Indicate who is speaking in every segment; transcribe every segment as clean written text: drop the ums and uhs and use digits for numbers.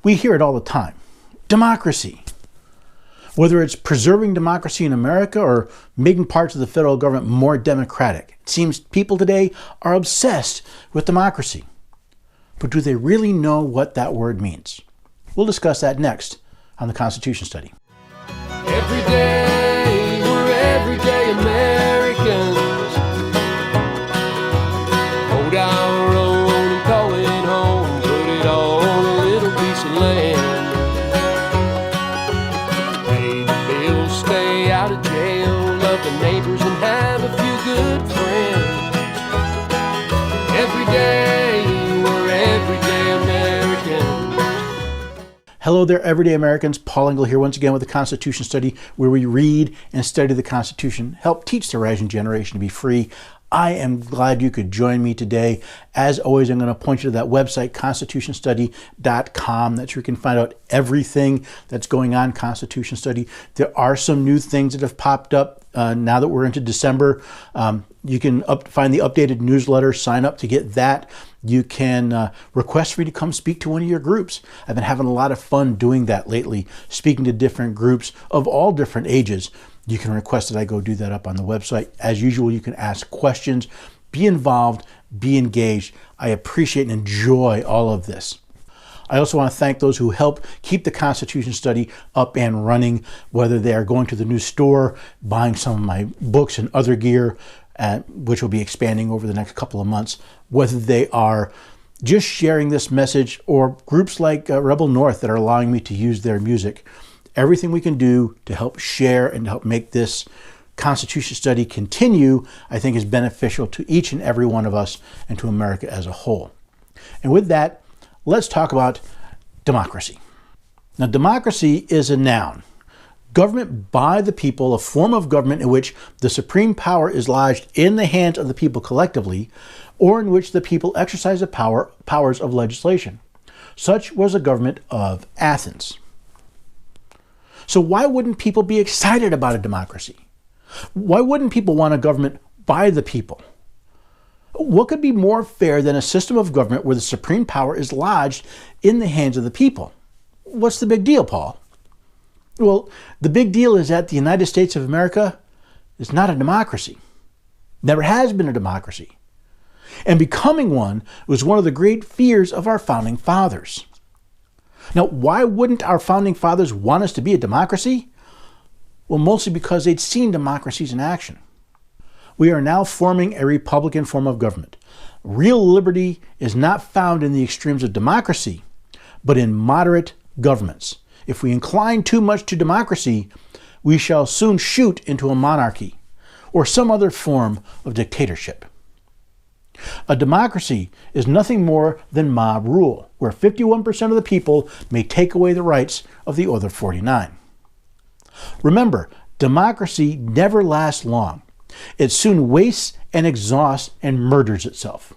Speaker 1: We hear it all the time. Democracy. Whether it's preserving democracy in America or making parts of the federal government more democratic, it seems people today are obsessed with democracy. But do they really know what that word means? We'll discuss that next on the Constitution Study.
Speaker 2: Every day, we're everyday Americans. Hold our own and call it home. Put it all on a little piece of land. Pay the bills, stay out of jail. Love the neighbors and have a few good friends. Every day, we're everyday Americans.
Speaker 1: Hello there, everyday Americans. Paul Engel here once again with the Constitution Study, where we read and study the Constitution, help teach the rising generation to be free. I am glad you could join me today. As always, I'm going to point you to that website, constitutionstudy.com. That's where you can find out everything that's going on Constitution Study. There are some new things that have popped up now that we're into December. You can find the updated newsletter, sign up to get that. You can request for me to come speak to one of your groups. I've been having a lot of fun doing that lately, speaking to different groups of all different ages. You can request that I go do that up on the website. As usual, you can ask questions, be involved, be engaged. I appreciate and enjoy all of this. I also want to thank those who help keep the Constitution Study up and running, whether they are going to the new store, buying some of my books and other gear, which will be expanding over the next couple of months, whether they are just sharing this message, or groups like Rebel North that are allowing me to use their music. Everything we can do to help share and to help make this Constitution Study continue, I think, is beneficial to each and every one of us and to America as a whole. And with that, let's talk about democracy. Now, democracy is a noun. Government by the people, a form of government in which the supreme power is lodged in the hands of the people collectively, or in which the people exercise the powers of legislation. Such was the government of Athens. So why wouldn't people be excited about a democracy? Why wouldn't people want a government by the people? What could be more fair than a system of government where the supreme power is lodged in the hands of the people? What's the big deal, Paul? Well, the big deal is that the United States of America is not a democracy. Never has been a democracy. And becoming one was one of the great fears of our founding fathers. Now, why wouldn't our founding fathers want us to be a democracy? Well, mostly because they'd seen democracies in action. We are now forming a Republican form of government. Real liberty is not found in the extremes of democracy, but in moderate governments. If we incline too much to democracy, we shall soon shoot into a monarchy or some other form of dictatorship. A democracy is nothing more than mob rule, where 51% of the people may take away the rights of the other 49. Remember, democracy never lasts long. It soon wastes and exhausts and murders itself.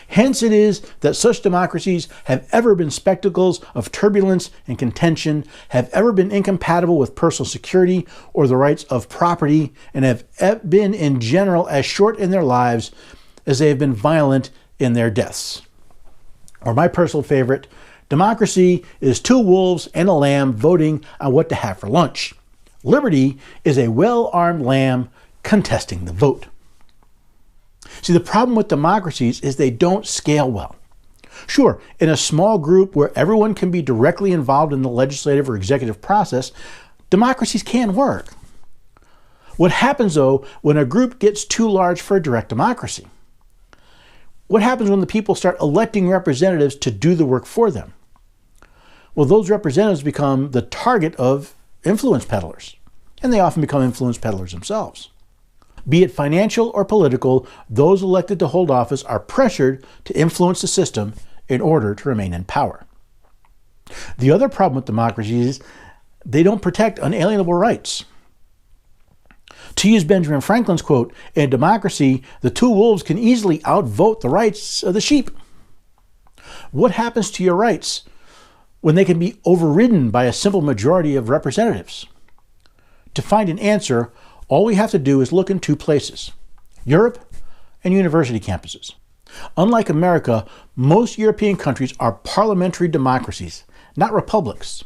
Speaker 1: Hence it is that such democracies have ever been spectacles of turbulence and contention, have ever been incompatible with personal security or the rights of property, and have been in general as short in their lives as they have been violent in their deaths. Or my personal favorite, democracy is two wolves and a lamb voting on what to have for lunch. Liberty is a well-armed lamb contesting the vote. See, the problem with democracies is they don't scale well. Sure, in a small group where everyone can be directly involved in the legislative or executive process, democracies can work. What happens, though, when a group gets too large for a direct democracy? What happens when the people start electing representatives to do the work for them? Well, those representatives become the target of influence peddlers, and they often become influence peddlers themselves. Be it financial or political, those elected to hold office are pressured to influence the system in order to remain in power. The other problem with democracies is they don't protect unalienable rights. To use Benjamin Franklin's quote, in a democracy, the two wolves can easily outvote the rights of the sheep. What happens to your rights when they can be overridden by a simple majority of representatives? To find an answer, all we have to do is look in two places: Europe and university campuses. Unlike America, most European countries are parliamentary democracies, not republics.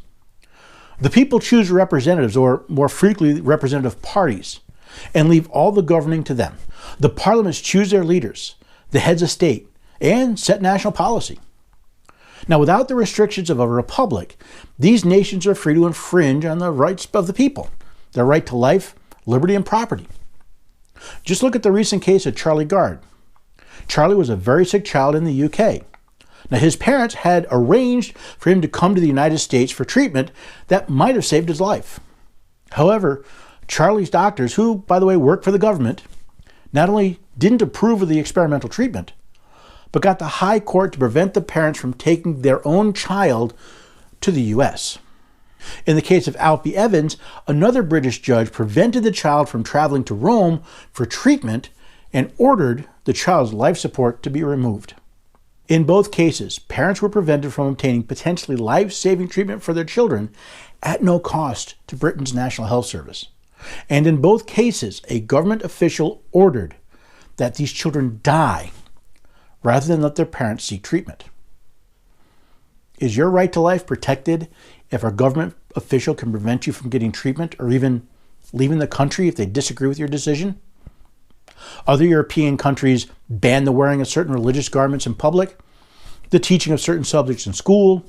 Speaker 1: The people choose representatives, or more frequently, representative parties, and leave all the governing to them. The parliaments choose their leaders, the heads of state, and set national policy. Now, without the restrictions of a republic, these nations are free to infringe on the rights of the people, their right to life, liberty, and property. Just look at the recent case of Charlie Gard. Charlie was a very sick child in the UK. Now, his parents had arranged for him to come to the United States for treatment that might have saved his life. However, Charlie's doctors, who, by the way, work for the government, not only didn't approve of the experimental treatment, but got the High Court to prevent the parents from taking their own child to the U.S. In the case of Alfie Evans, another British judge prevented the child from traveling to Rome for treatment and ordered the child's life support to be removed. In both cases, parents were prevented from obtaining potentially life-saving treatment for their children at no cost to Britain's National Health Service. And in both cases, a government official ordered that these children die rather than let their parents seek treatment. Is your right to life protected if a government official can prevent you from getting treatment or even leaving the country if they disagree with your decision? Other European countries ban the wearing of certain religious garments in public, the teaching of certain subjects in school,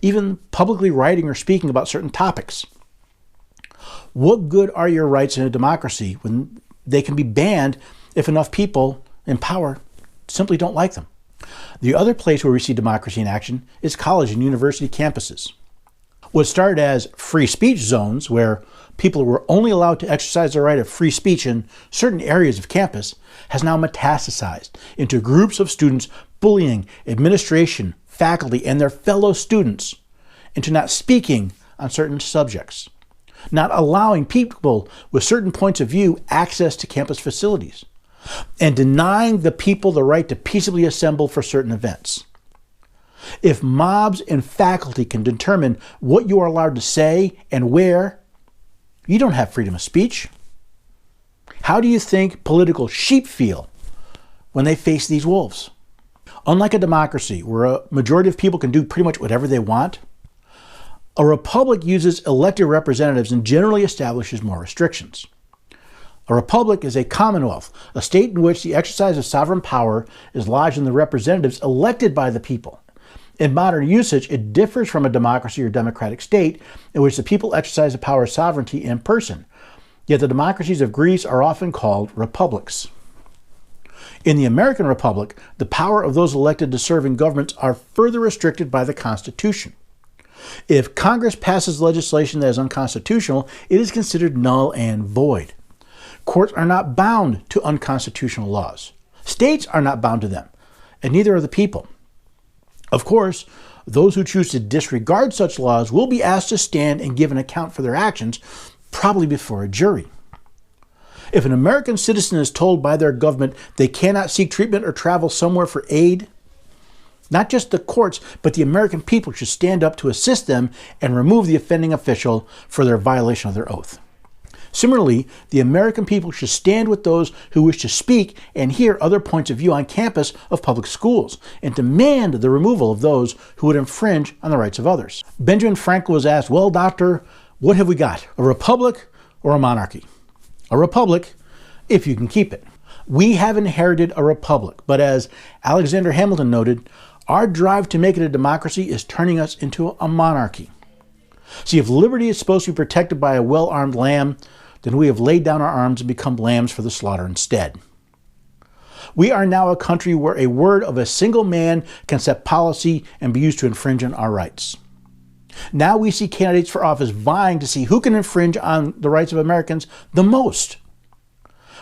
Speaker 1: even publicly writing or speaking about certain topics. What good are your rights in a democracy when they can be banned if enough people in power simply don't like them? The other place where we see democracy in action is college and university campuses. What started as free speech zones, where people were only allowed to exercise their right of free speech in certain areas of campus, has now metastasized into groups of students bullying administration, faculty, and their fellow students into not speaking on certain subjects, not allowing people with certain points of view access to campus facilities, and denying the people the right to peaceably assemble for certain events. If mobs and faculty can determine what you are allowed to say and where, you don't have freedom of speech. How do you think political sheep feel when they face these wolves? Unlike a democracy where a majority of people can do pretty much whatever they want, a republic uses elected representatives and generally establishes more restrictions. A republic is a commonwealth, a state in which the exercise of sovereign power is lodged in the representatives elected by the people. In modern usage, it differs from a democracy or democratic state in which the people exercise the power of sovereignty in person. Yet the democracies of Greece are often called republics. In the American Republic, the power of those elected to serve in governments are further restricted by the Constitution. If Congress passes legislation that is unconstitutional, it is considered null and void. Courts are not bound to unconstitutional laws. States are not bound to them, and neither are the people. Of course, those who choose to disregard such laws will be asked to stand and give an account for their actions, probably before a jury. If an American citizen is told by their government they cannot seek treatment or travel somewhere for aid, not just the courts, but the American people should stand up to assist them and remove the offending official for their violation of their oath. Similarly, the American people should stand with those who wish to speak and hear other points of view on campus of public schools and demand the removal of those who would infringe on the rights of others. Benjamin Franklin was asked, "Well, doctor, what have we got? A republic or a monarchy?" A republic, if you can keep it. We have inherited a republic, but as Alexander Hamilton noted, our drive to make it a democracy is turning us into a monarchy. See, if liberty is supposed to be protected by a well-armed lamb, then we have laid down our arms and become lambs for the slaughter instead. We are now a country where a word of a single man can set policy and be used to infringe on our rights. Now we see candidates for office vying to see who can infringe on the rights of Americans the most.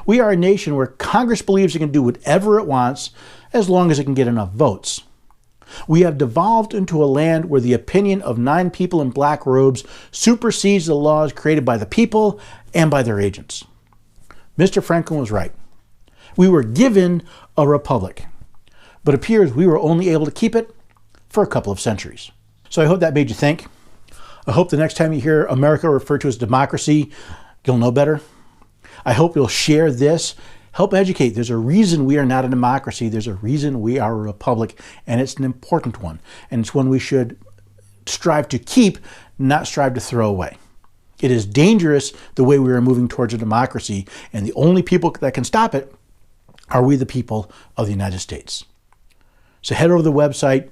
Speaker 1: We are a nation where Congress believes it can do whatever it wants as long as it can get enough votes. We have devolved into a land where the opinion of 9 people in black robes supersedes the laws created by the people and by their agents. Mr. Franklin was right. We were given a republic, but it appears we were only able to keep it for a couple of centuries. So I hope that made you think. I hope the next time you hear America referred to as democracy, you'll know better. I hope you'll share this Help educate. There's a reason we are not a democracy. There's a reason we are a republic, and it's an important one. And it's one we should strive to keep, not strive to throw away. It is dangerous the way we are moving towards a democracy, and the only people that can stop it are we, the people of the United States. So head over to the website,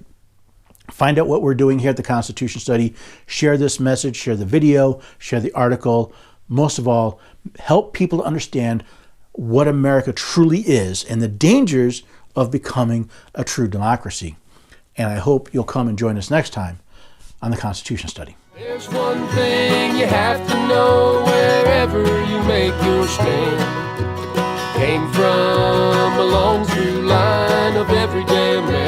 Speaker 1: find out what we're doing here at the Constitution Study, share this message, share the video, share the article. Most of all, help people understand what America truly is and the dangers of becoming a true democracy. And I hope you'll come and join us next time on the Constitution Study.
Speaker 2: There's one thing you have to know wherever you make your stand. Came from a long through line of everyday Americans.